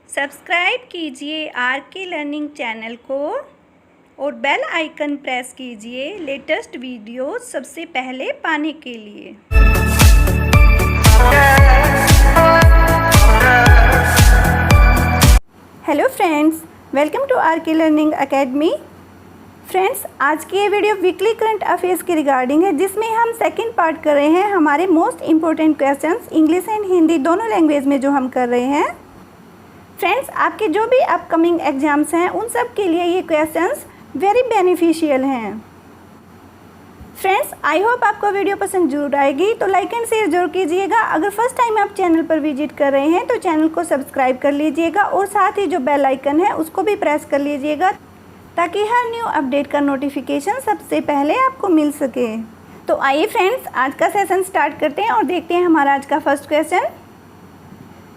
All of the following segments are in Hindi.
सब्सक्राइब कीजिए आर के लर्निंग चैनल को और बेल आइकन प्रेस कीजिए लेटेस्ट वीडियो सबसे पहले पाने के लिए। Hello friends, welcome to R K learning academy. Friends, आज की ये वीडियो वीकली करंट अफेयर्स के रिगार्डिंग है, जिसमें हम सेकंड पार्ट कर रहे हैं हमारे most important questions English and Hindi दोनों लैंग्वेज में जो हम कर रहे हैं। फ्रेंड्स, आपके जो भी अपकमिंग एग्जाम्स हैं उन सब के लिए ये क्वेश्चंस वेरी बेनिफिशियल हैं। फ्रेंड्स, आई होप आपको वीडियो पसंद जरूर आएगी, तो लाइक एंड शेयर जरूर कीजिएगा। अगर फर्स्ट टाइम आप चैनल पर विजिट कर रहे हैं तो चैनल को सब्सक्राइब कर लीजिएगा और साथ ही जो बेल आइकन है उसको भी प्रेस कर लीजिएगा, ताकि हर न्यू अपडेट का नोटिफिकेशन सबसे पहले आपको मिल सके। तो आइए फ्रेंड्स, आज का सेशन स्टार्ट करते हैं और देखते हैं हमारा आज का first question.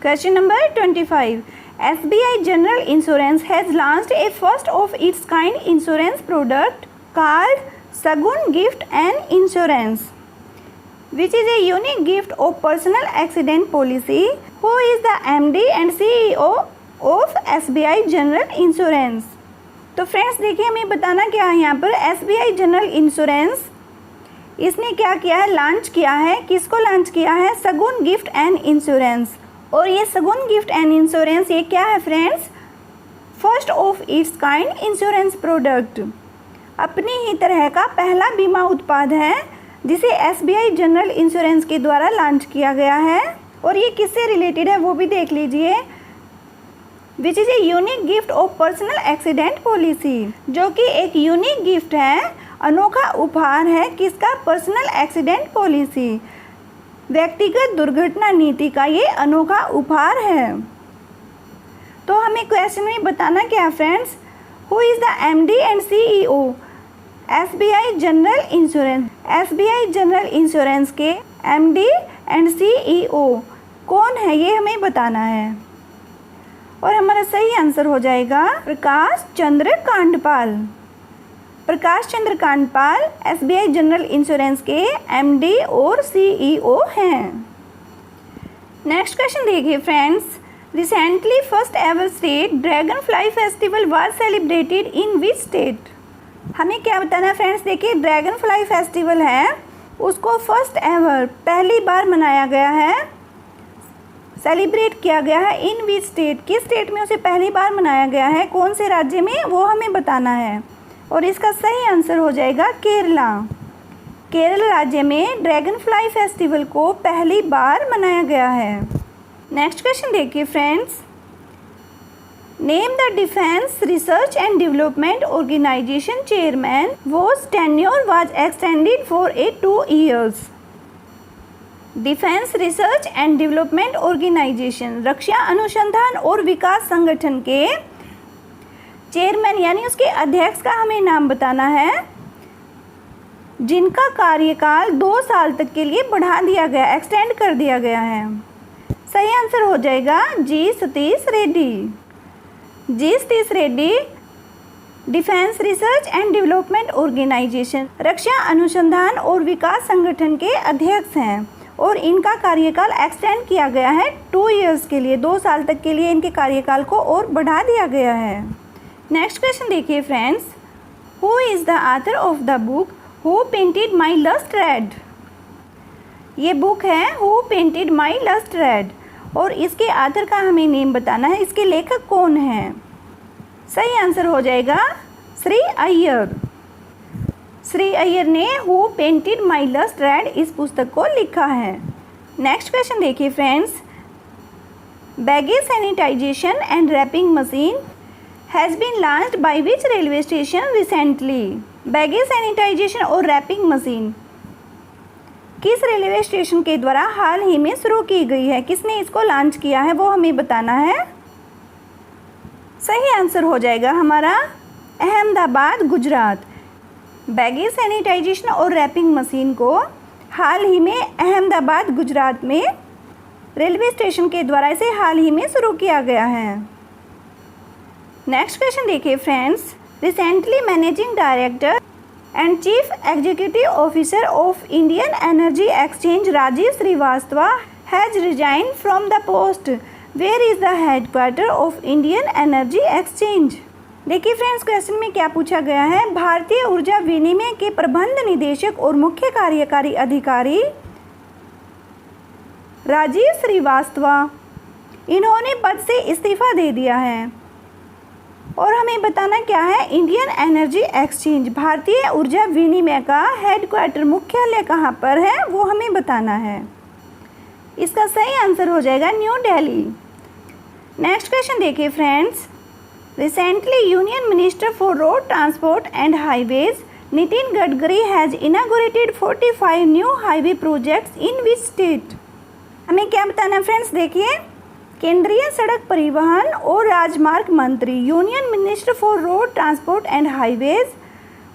Question number 25। SBI General Insurance has launched a first of its kind insurance product called Sagun Gift and Insurance, which is a unique gift of personal accident policy. Who is the MD and CEO of SBI General Insurance? तो फ्रेंड्स देखिए, हमें बताना क्या है यहाँ पर। SBI General Insurance इसने क्या किया है, लॉन्च किया है। किसको लॉन्च किया है? सगुन गिफ्ट एंड इंश्योरेंस। और ये सगुन गिफ्ट एंड इंश्योरेंस ये क्या है friends? First of its kind insurance product, अपनी ही तरह का पहला बीमा उत्पाद है जिसे SBI जनरल इंश्योरेंस के द्वारा लॉन्च किया गया है। और ये किससे रिलेटेड है वो भी देख लीजिए। Which is a unique gift of personal accident policy, जो कि एक यूनिक गिफ्ट है, अनोखा उपहार है। किसका? पर्सनल एक्सीडेंट पॉलिसी, व्यक्तिगत दुर्घटना नीति का ये अनोखा उपहार है। तो हमें क्वेश्चन में बताना क्या है friends? Who is the MD and CEO SBI general insurance? SBI general insurance के MD एंड CEO कौन है, ये हमें बताना है। और हमारा सही आंसर हो जाएगा Prakash Chandra Kandpal. Prakash Chandra Kandpal SBI general insurance के MD और CEO हैं। नेक्स्ट क्वेश्चन देखिए friends. Recently first ever state dragon fly festival was celebrated in which state? हमें क्या बताना है फ्रेंड्स? देखिए, ड्रैगन फ्लाई फेस्टिवल है उसको फर्स्ट एवर पहली बार मनाया गया है, सेलिब्रेट किया गया है। इन विच स्टेट? किस स्टेट में उसे पहली बार मनाया गया है, कौन से राज्य में, वो हमें बताना है। और इसका सही आंसर हो जाएगा केरला। केरल राज्य में ड्रैगन फ्लाई फेस्टिवल को पहली बार मनाया गया है। नेक्स्ट क्वेश्चन देखिए friends. Name the defence research and development organisation chairman was tenure was extended for 2 years। Defence research and development organisation, रक्षा अनुसंधान और विकास संगठन के चेयरमैन यानी उसके अध्यक्ष का हमें नाम बताना है, जिनका कार्यकाल 2 साल तक के लिए बढ़ा दिया गया, एक्सटेंड कर दिया गया है। सही आंसर हो जाएगा G Satish Reddy. G Satish Reddy defence research and development organisation, रक्षा अनुसंधान और विकास संगठन के अध्यक्ष हैं और इनका कार्यकाल एक्सटेंड किया गया है 2 years के लिए, 2 साल तक के लिए इनके कार्यकाल को और बढ़ा दिया गया है। नेक्स्ट क्वेश्चन देखिए friends. Who is the author of the book who painted my lust red? ये बुक है who painted my lust red, और इसके ऑथर का हमें नेम बताना है। इसके लेखक कौन हैं? सही आंसर हो जाएगा श्री अय्यर। श्री अय्यर ने who painted my lust red इस पुस्तक को लिखा है। नेक्स्ट क्वेश्चन देखिए friends. Baggage sanitization and wrapping machine has been launched by which railway station recently? Baggage sanitization और रैपिंग मशीन किस रेलवे स्टेशन के द्वारा हाल ही में शुरू की गई है? किसने इसको लॉन्च किया है वो हमें बताना है। सही आंसर हो जाएगा हमारा अहमदाबाद, गुजरात। बैगेज सैनिटाइजेशन और रैपिंग मशीन को हाल ही में अहमदाबाद, गुजरात में रेलवे स्टेशन के द्वारा इसे हाल ही में शुरू किया गया है। नेक्स्ट क्वेश्चन देखिए friends. Recently managing director and chief executive officer of Indian energy exchange Rajeev Srivastava has resign from the post where is the headquarter of Indian energy exchange. देखिए फ्रेंड्स, क्वेश्चन में क्या पूछा गया है। भारतीय ऊर्जा विनिमय के प्रबंध निदेशक और मुख्य कार्यकारी अधिकारी राजीव श्रीवास्तव, इन्होंने पद से इस्तीफा दे दिया है। और हमें बताना क्या है, इंडियन एनर्जी एक्सचेंज, भारतीय ऊर्जा विनिमय का हेडक्वार्टर, मुख्यालय कहाँ पर है वो हमें बताना है। इसका सही आंसर हो जाएगा न्यू दिल्ली। नेक्स्ट क्वेश्चन देखिए friends, recently union minister for road transport and highways Nitin Gadkari has inaugurated 45 new highway projects in which state. हमें क्या बताना फ्रेंड्स, देखिए केंद्रीय सड़क परिवहन और राजमार्ग मंत्री, union minister for road transport and highways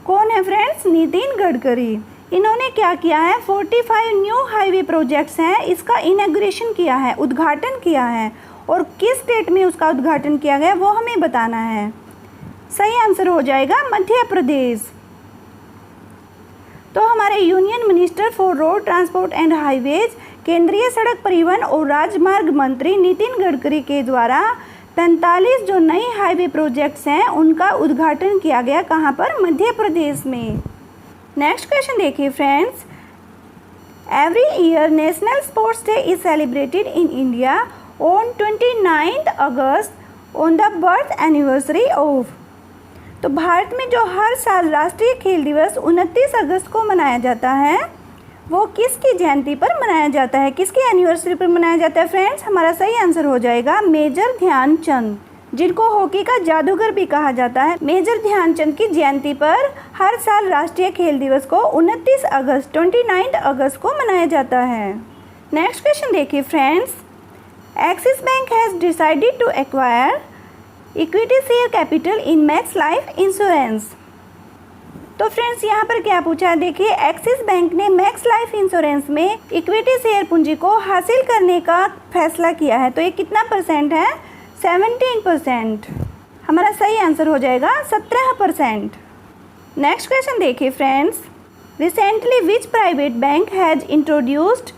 कौन है फ्रेंड्स, नितिन गडकरी। इन्होंने क्या किया है, 45 न्यू हाईवे प्रोजेक्ट्स हैं, इसका इनॉग्रेशन किया है, उद्घाटन किया है। और किस स्टेट में उसका उद्घाटन किया गया वो हमें बताना है। सही आंसर हो जाएगा मध्य प्रदेश। तो हमारे union minister for road transport and highways, केंद्रीय सड़क परिवहन और राजमार्ग मंत्री नितिन गडकरी के द्वारा 45 जो नई हाईवे प्रोजेक्ट्स हैं उनका उद्घाटन किया गया, कहाँ पर, मध्य प्रदेश में। नेक्स्ट क्वेश्चन देखिए friends, every year national sports day is celebrated in India on 29 August on the birth anniversary of. तो भारत में जो हर साल राष्ट्रीय खेल दिवस 29 अगस्त को मनाया जाता है वो किसकी जयंती पर मनाया जाता है, किसकी एनिवर्सरी पर मनाया जाता है फ्रेंड्स। हमारा सही आंसर हो जाएगा मेजर ध्यानचंद, जिनको हॉकी का जादूगर भी कहा जाता है। मेजर ध्यानचंद की जयंती पर हर साल राष्ट्रीय खेल दिवस को 29 अगस्त को मनाया जाता है। नेक्स्ट क्वेश्चन देखिए friends, Axis bank has decided to acquire equity share capital in Max Life insurance. तो फ्रेंड्स यहाँ पर क्या पूछा है, देखिए एक्सिस बैंक ने मैक्स लाइफ इंश्योरेंस में इक्विटी शेयर पूंजी को हासिल करने का फैसला किया है। तो ये कितना परसेंट है, 17%। हमारा सही आंसर हो जाएगा 17%। नेक्स्ट क्वेश्चन देखिए friends, recently which private bank has introduced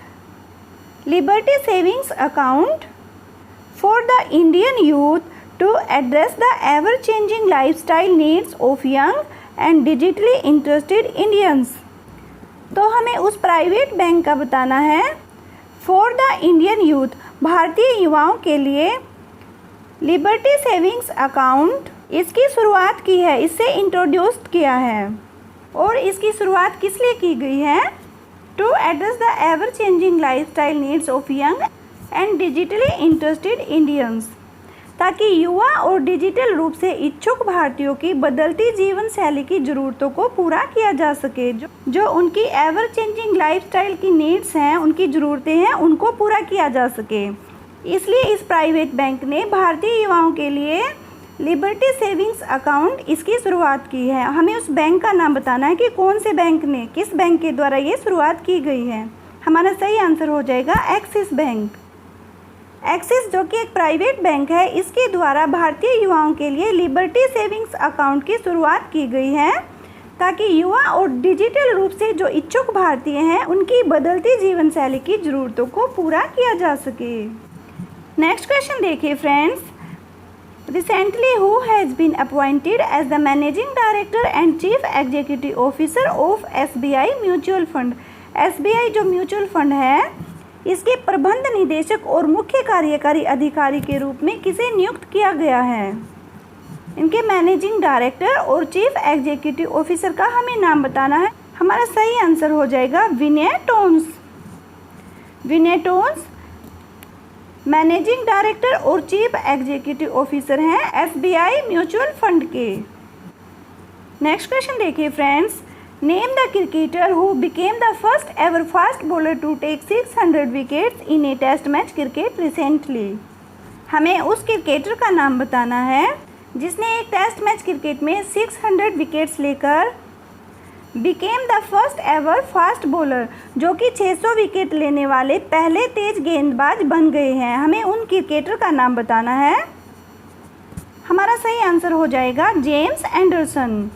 Liberty savings account for the Indian youth to address the ever changing lifestyle needs of young and digitally interested Indians. तो हमें उस प्राइवेट बैंक का बताना है, फॉर द इंडियन यूथ, भारतीय युवाओं के लिए लिबर्टी सेविंग्स अकाउंट, इसकी शुरुआत की है, इससे इंट्रोड्यूस किया है। और इसकी शुरुआत किस लिए की गई है, to address the ever changing lifestyle needs of young and digitally interested Indians, ताकि युवा और डिजिटल रूप से इच्छुक भारतीयों की बदलती जीवन शैली की ज़रूरतों को पूरा किया जा सके। जो उनकी एवर चेंजिंग लाइफस्टाइल की नीड्स हैं, उनकी ज़रूरतें हैं, उनको पूरा किया जा सके। इसलिए इस प्राइवेट बैंक ने भारतीय युवाओं के लिए लिबर्टी सेविंग्स अकाउंट, इसकी शुरुआत की है। हमें उस बैंक का नाम बताना है कि कौन से बैंक ने, किस बैंक के द्वारा ये शुरुआत की गई है। हमारा सही आंसर हो जाएगा एक्सिस बैंक। एक्सिस जो कि एक प्राइवेट बैंक है, इसके द्वारा भारतीय युवाओं के लिए लिबर्टी सेविंग्स अकाउंट की शुरुआत की गई है, ताकि युवा और डिजिटल रूप से जो इच्छुक भारतीय हैं उनकी बदलती जीवन शैली की ज़रूरतों को पूरा किया जा सके। नेक्स्ट क्वेश्चन देखिए friends, recently who has been appointed as the managing director and chief executive officer of SBI mutual fund. SBI जो म्यूचुअल फंड है, इसके प्रबंध निदेशक और मुख्य कार्यकारी अधिकारी के रूप में किसे नियुक्त किया गया है। इनके मैनेजिंग डायरेक्टर और चीफ एग्जीक्यूटिव ऑफिसर का हमें नाम बताना है। हमारा सही आंसर हो जाएगा विनय टोन्स। विनय टोन्स मैनेजिंग डायरेक्टर और चीफ एग्जीक्यूटिव ऑफिसर हैं SBI म्यूचुअल फंड के। नेक्स्ट क्वेश्चन देखिए friends, name the cricketer who became the first ever fast bowler to take 600 wickets in a test match cricket recently. हमें उस क्रिकेटर का नाम बताना है जिसने एक टेस्ट मैच क्रिकेट में 600 विकेट्स लेकर became the first ever fast bowler, जो कि 600 विकेट लेने वाले पहले तेज गेंदबाज बन गए हैं। हमें उन क्रिकेटर का नाम बताना है। हमारा सही आंसर हो जाएगा James Anderson.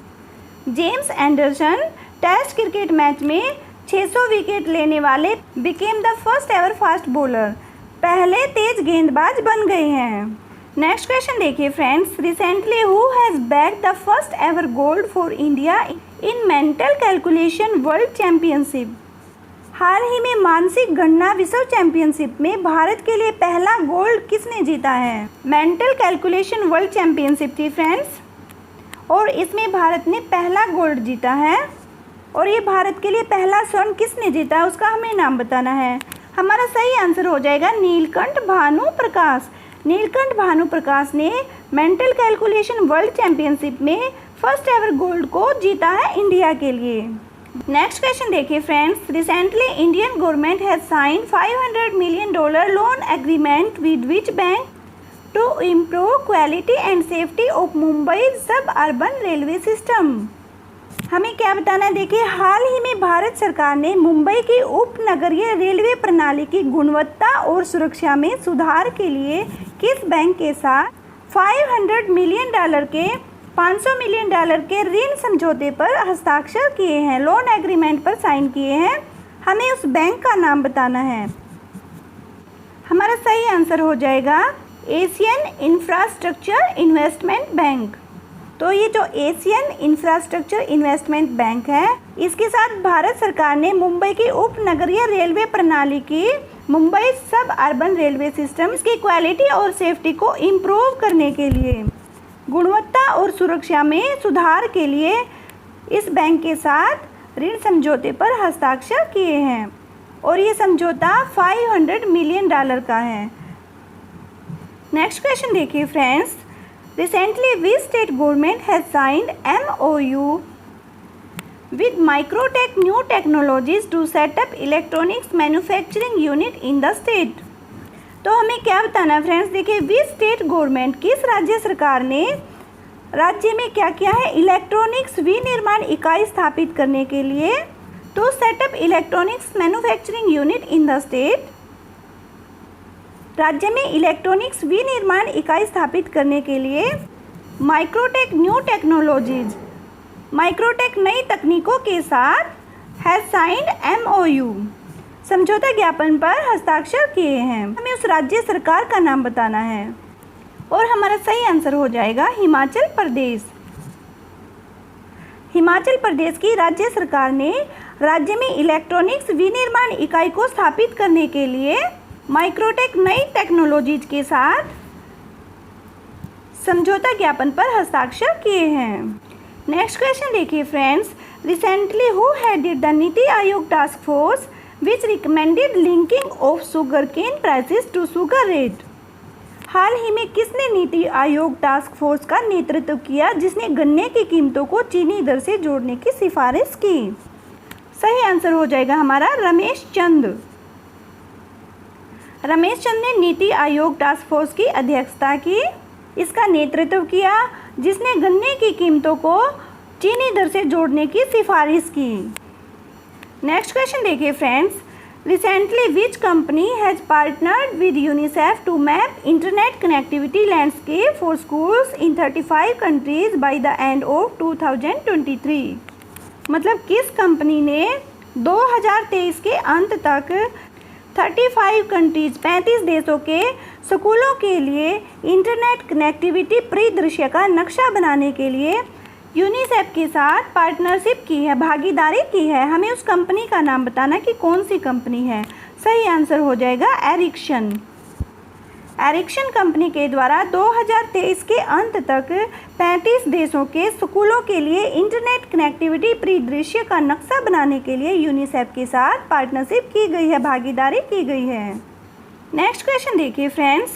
James Anderson test cricket match में 600 विकेट लेने वाले became the first ever fast bowler. पहले तेज गेंदबाज बन गए हैं। नेक्स्ट क्वेश्चन देखिए friends, recently who has bagged the first ever gold for India in mental calculation world championship. हाल ही में मानसिक गणना विश्व चैंपियनशिप में भारत के लिए पहला गोल्ड किसने जीता है? मेंटल कैलकुलेशन वर्ल्ड चैंपियनशिप थी फ्रेंड्स, और इसमें भारत ने पहला गोल्ड जीता है। और ये भारत के लिए पहला स्वर्ण किसने जीता है, उसका हमें नाम बताना है। हमारा सही आंसर हो जाएगा नीलकंठ भानु प्रकाश। नीलकंठ भानु प्रकाश ने मेंटल कैलकुलेशन वर्ल्ड चैंपियनशिप में फर्स्ट एवर गोल्ड को जीता है इंडिया के लिए। नेक्स्ट क्वेश्चन देखिए friends, recently Indian government has sign $500 million loan agreement with which bank to improve quality and safety of Mumbai suburban railway system. हमें क्या बताना है, देखिए हाल ही में भारत सरकार ने मुंबई की उपनगरीय रेलवे प्रणाली की गुणवत्ता और सुरक्षा में सुधार के लिए किस बैंक के साथ $500 million के $500 million के ऋण समझौते पर हस्ताक्षर किए हैं, लोन एग्रीमेंट पर साइन किए हैं। हमें उस बैंक का नाम बताना है। हमारा सही आंसर हो जाएगा एशियन इंफ्रास्ट्रक्चर इन्वेस्टमेंट बैंक। तो ये जो एशियन इंफ्रास्ट्रक्चर इन्वेस्टमेंट बैंक है, इसके साथ भारत सरकार ने मुंबई की उपनगरीय रेलवे प्रणाली की Mumbai suburban railway system की क्वालिटी और सेफ्टी को इम्प्रूव करने के लिए, गुणवत्ता और सुरक्षा में सुधार के लिए इस बैंक के साथ ऋण समझौते पर हस्ताक्षर किए हैं, और ये समझौता $500 million का है। नेक्स्ट क्वेश्चन देखिए friends, recently which state government has signed MOU with Microtech New Technologies to set up electronics manufacturing unit in the state। तो हमें क्या बताना है फ्रेंड्स, देखिए विच स्टेट गवर्नमेंट, किस राज्य सरकार ने राज्य में क्या किया है, इलेक्ट्रॉनिक्स विनिर्माण इकाई स्थापित करने के लिए, to set up electronics manufacturing unit in the state. राज्य में इलेक्ट्रॉनिक्स विनिर्माण इकाई स्थापित करने के लिए माइक्रोटेक न्यू टेक्नोलॉजीज, माइक्रोटेक नई तकनीकों के साथ हैज साइंड MOU, समझौता ज्ञापन पर हस्ताक्षर किए हैं। हमें उस राज्य सरकार का नाम बताना है, और हमारा सही आंसर हो जाएगा हिमाचल प्रदेश। हिमाचल प्रदेश की राज्य सरकार ने राज्य में इलेक्ट्रॉनिक्स विनिर्माण इकाई को स्थापित करने के लिए माइक्रोटेक नई टेक्नोलॉजीज के साथ समझौता ज्ञापन पर हस्ताक्षर किए हैं। नेक्स्ट क्वेश्चन देखिए friends, recently who headed the NITI Aayog task force which recommended linking of sugar cane prices to sugar rate. हाल ही में किसने नीति आयोग टास्क फोर्स का नेतृत्व किया जिसने गन्ने की कीमतों को चीनी दर से जोड़ने की सिफारिश की? सही आंसर हो जाएगा हमारा रमेश चंद। रमेश चंद ने नीति आयोग टास्क फोर्स की अध्यक्षता की, इसका नेतृत्व किया, जिसने गन्ने की कीमतों को चीनी दर से जोड़ने की सिफारिश की। नेक्स्ट क्वेश्चन देखिए friends, recently which company has partnered with UNICEF to map internet connectivity landscape for schools in 35 countries by the end of 2023। मतलब किस कंपनी ने 2023 के अंत तक 35 कंट्रीज 35 देशों के स्कूलों के लिए इंटरनेट कनेक्टिविटी परिदृश्य का नक्शा बनाने के लिए यूनिसेफ के साथ पार्टनरशिप की है, भागीदारी की है। हमें उस कंपनी का नाम बताना कि कौन सी कंपनी है। सही आंसर हो जाएगा एरिक्सन। एरिक्सन कंपनी के द्वारा 2023 के अंत तक 35 देशों के स्कूलों के लिए इंटरनेट कनेक्टिविटी परिदृश्य का नक्शा बनाने के लिए यूनिसेफ के साथ पार्टनरशिप की गई है, भागीदारी की गई है। नेक्स्ट क्वेश्चन देखिए friends,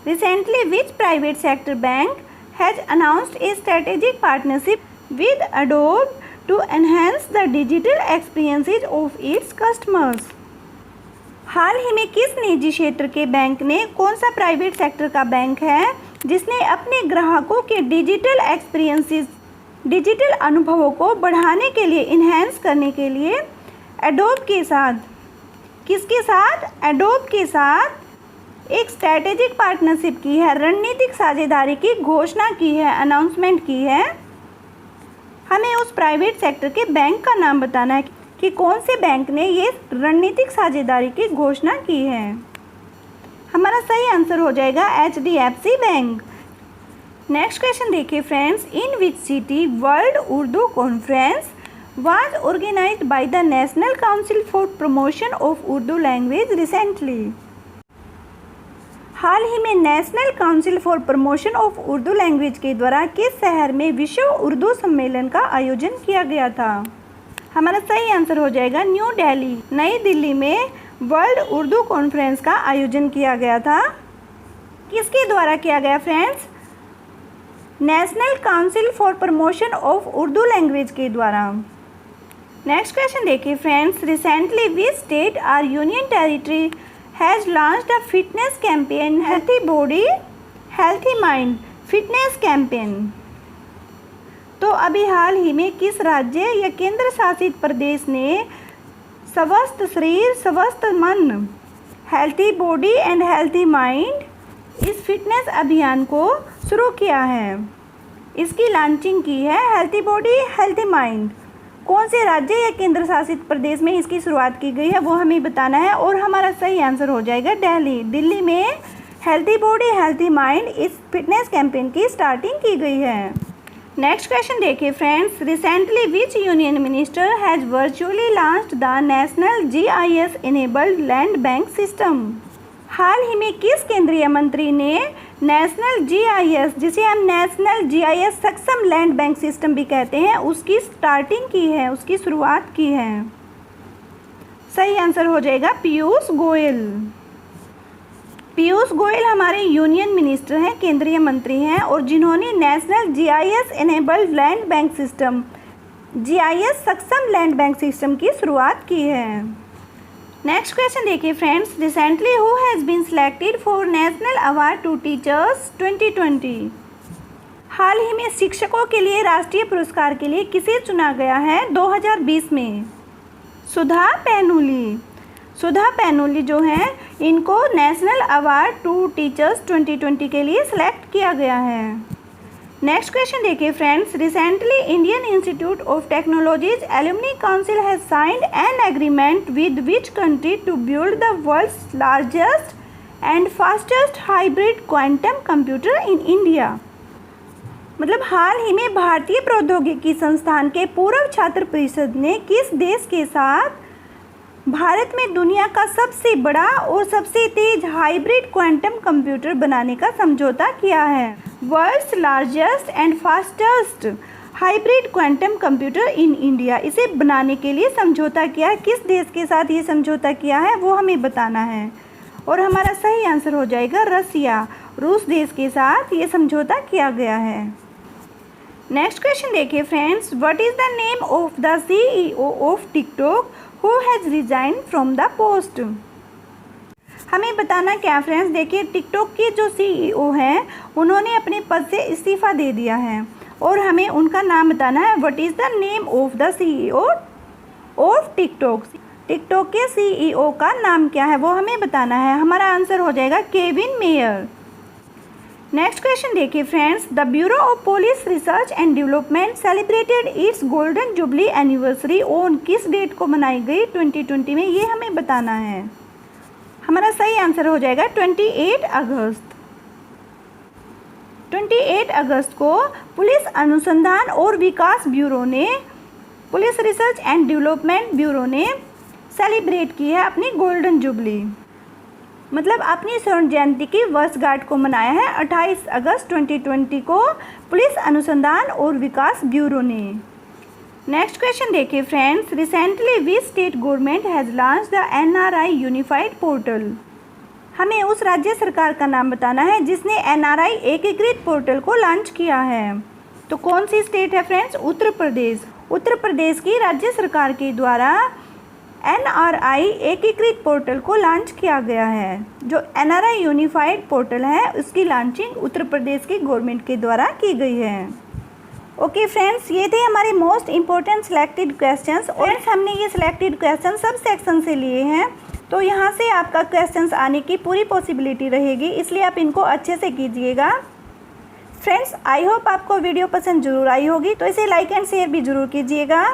recently which private sector bank has announced a strategic partnership with Adobe to enhance the digital experiences of its customers। हाल ही में किस निजी क्षेत्र के बैंक ने, कौन सा प्राइवेट सेक्टर का बैंक है जिसने अपने ग्राहकों के डिजिटल एक्सपीरियंसेस, डिजिटल अनुभवों को बढ़ाने के लिए, इन्हेंस करने के लिए एडोब के साथ, किसके साथ, एडोब के साथ एक स्ट्रैटेजिक पार्टनरशिप की है, रणनीतिक साझेदारी की घोषणा की है, अनाउंसमेंट की है। हमें उस प्राइवेट सेक्टर के बैंक का नाम बताना है कि कौन से बैंक ने ये रणनीतिक साझेदारी की घोषणा की है? हमारा सही आंसर हो जाएगा HDFC बैंक। नेक्स्ट क्वेश्चन देखिए friends, in which city world Urdu conference was organised by the national council for promotion of Urdu language recently? हाल ही में national council for promotion of Urdu language के द्वारा किस शहर में विश्व उर्दू सम्मेलन का आयोजन किया गया था? हमारा सही आंसर हो जाएगा न्यू दिल्ली। नई दिल्ली में वर्ल्ड उर्दू कॉन्फ्रेंस का आयोजन किया गया था। किसके द्वारा किया गया friends? National council for promotion of Urdu language के द्वारा। नेक्स्ट क्वेश्चन देखिए फ्रेंड्स, रिसेंटली विच स्टेट और union territory has launched a fitness campaign healthy body healthy mind fitness campaign? तो अभी हाल ही में किस राज्य या केंद्र शासित प्रदेश ने स्वस्थ शरीर स्वस्थ मन healthy body and healthy mind इस फिटनेस अभियान को शुरू किया है? इसकी लॉन्चिंग की है हेल्थी बॉडी हेल्थी माइंड। कौन से राज्य या केंद्र शासित प्रदेश में इसकी शुरुआत की गई है वो हमें बताना है, और हमारा सही आंसर हो जाएगा दिल्ली। दिल्ली में हेल्थी बॉडी हेल्थी माइंड इस फिटनेस कैंपेन की स्टार्टिंग की गई है। नेक्स्ट क्वेश्चन देखिए friends, recently which union minister has virtually launched the national GIS enabled land bank system? हाल ही में किस केंद्रीय मंत्री ने नेशनल GIS, जिसे हम नेशनल GIS सक्षम लैंड बैंक सिस्टम भी कहते हैं, उसकी स्टार्टिंग की है, उसकी शुरुआत की है? सही आंसर हो जाएगा पीयूष गोयल। पीयूष गोयल हमारे यूनियन मिनिस्टर हैं, केंद्रीय मंत्री हैं, और जिन्होंने national GIS enabled land bank system GIS सक्षम लैंड बैंक सिस्टम की शुरुआत की है। नेक्स्ट क्वेश्चन देखिए friends, recently who has been selected for national award to teachers 2020? हाल ही में शिक्षकों के लिए राष्ट्रीय पुरस्कार के लिए किसे चुना गया है 2020 में? सुधा पैनुली। सुधा पैनुली जो हैं इनको नेशनल अवार्ड टू टीचर्स 2020 के लिए सिलेक्ट किया गया है। नेक्स्ट क्वेश्चन देखिए friends, recently Indian institute of technologies alumni council has signed an agreement with which country to build the world's largest and fastest hybrid quantum computer in India? मतलब हाल ही में भारतीय प्रौद्योगिकी संस्थान के पूर्व छात्र परिषद ने किस देश के साथ भारत में दुनिया का सबसे बड़ा और सबसे तेज हाइब्रिड क्वांटम कंप्यूटर बनाने का समझौता किया है? World's largest and fastest hybrid quantum computer in India, इसे बनाने के लिए समझौता किया है। किस देश के साथ ये समझौता किया है वो हमें बताना है, और हमारा सही आंसर हो जाएगा रसिया। रूस देश के साथ ये समझौता किया गया है। नेक्स्ट क्वेश्चन देखिए friends, what is the name of the CEO of TikTok who has resign from the post? हमें बताना क्या फ्रेंड्स, देखिए टिकटॉक के जो CEO हैं उन्होंने अपने पद से इस्तीफ़ा दे दिया है, और हमें उनका नाम बताना है। What is the name of the CEO of TikTok? TikTok के CEO का नाम क्या है वो हमें बताना है। हमारा आंसर हो जाएगा केविन मेयर। नेक्स्ट क्वेश्चन देखिए friends, the bureau of police research and development celebrated it's golden jubilee anniversary on किस डेट को मनाई गई 2020 में, ये हमें बताना है। हमारा सही आंसर हो जाएगा 28 अगस्त। 28 अगस्त को पुलिस अनुसंधान और विकास ब्यूरो ने, police research and development bureau ने सेलिब्रेट की है अपनी गोल्डन जुबली, मतलब अपनी स्वर्ण जयंती की वर्षगांठ को मनाया है 28 अगस्त 2020 को पुलिस अनुसंधान और विकास ब्यूरो ने। नेक्स्ट क्वेश्चन देखिए friends, recently which state government has launch the NRI unified portal? हमें उस राज्य सरकार का नाम बताना है जिसने NRI एकीकृत पोर्टल को लॉन्च किया है। तो कौन सी स्टेट है फ्रेंड्स? उत्तर प्रदेश। उत्तर प्रदेश की राज्य सरकार के द्वारा NRI एकीकृत पोर्टल को लॉन्च किया गया है। जो NRI यूनिफाइड पोर्टल है उसकी लॉन्चिंग उत्तर प्रदेश की गवर्नमेंट के द्वारा की गई है। ओके फ्रेंड्स, ये थे हमारे मोस्ट इम्पोर्टेंट सिलेक्टेड क्वेश्चंस, और हमने ये सिलेक्टेड क्वेश्चन सब सेक्शन से लिए हैं, तो यहाँ से आपका क्वेश्चंस आने की पूरी पॉसिबिलिटी रहेगी, इसलिए आप इनको अच्छे से कीजिएगा। फ्रेंड्स, आई होप आपको वीडियो पसंद जरूर आई होगी, तो इसे लाइक एंड शेयर भी ज़रूर कीजिएगा।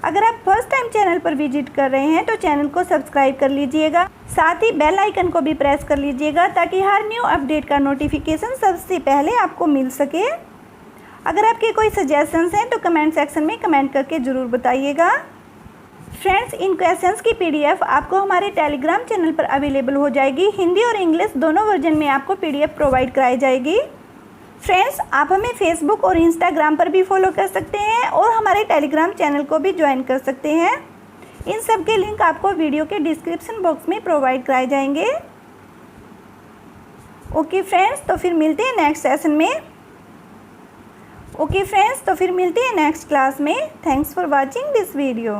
अगर आप फर्स्ट टाइम चैनल पर विजिट कर रहे हैं तो चैनल को सब्सक्राइब कर लीजिएगा, साथ ही बेल आइकन को भी प्रेस कर लीजिएगा ताकि हर न्यू अपडेट का नोटिफिकेशन सबसे पहले आपको मिल सके। अगर आपके कोई सजेशंस हैं तो कमेंट सेक्शन में कमेंट करके ज़रूर बताइएगा। फ्रेंड्स, इन क्वेश्चंस की पीडीएफ आपको हमारे टेलीग्राम चैनल पर अवेलेबल हो जाएगी। हिंदी और इंग्लिश दोनों वर्जन में आपको पीडीएफ प्रोवाइड कराई जाएगी। फ्रेंड्स, आप हमें फेसबुक और इंस्टाग्राम पर भी फॉलो कर सकते हैं और हमारे टेलीग्राम चैनल को भी ज्वाइन कर सकते हैं। इन सब के लिंक आपको वीडियो के डिस्क्रिप्शन बॉक्स में प्रोवाइड कराए जाएंगे। ओके फ्रेंड्स, तो फिर मिलते हैं नेक्स्ट सेशन में। ओके फ्रेंड्स, तो फिर मिलते हैं नेक्स्ट क्लास में। Thanks for watching this video.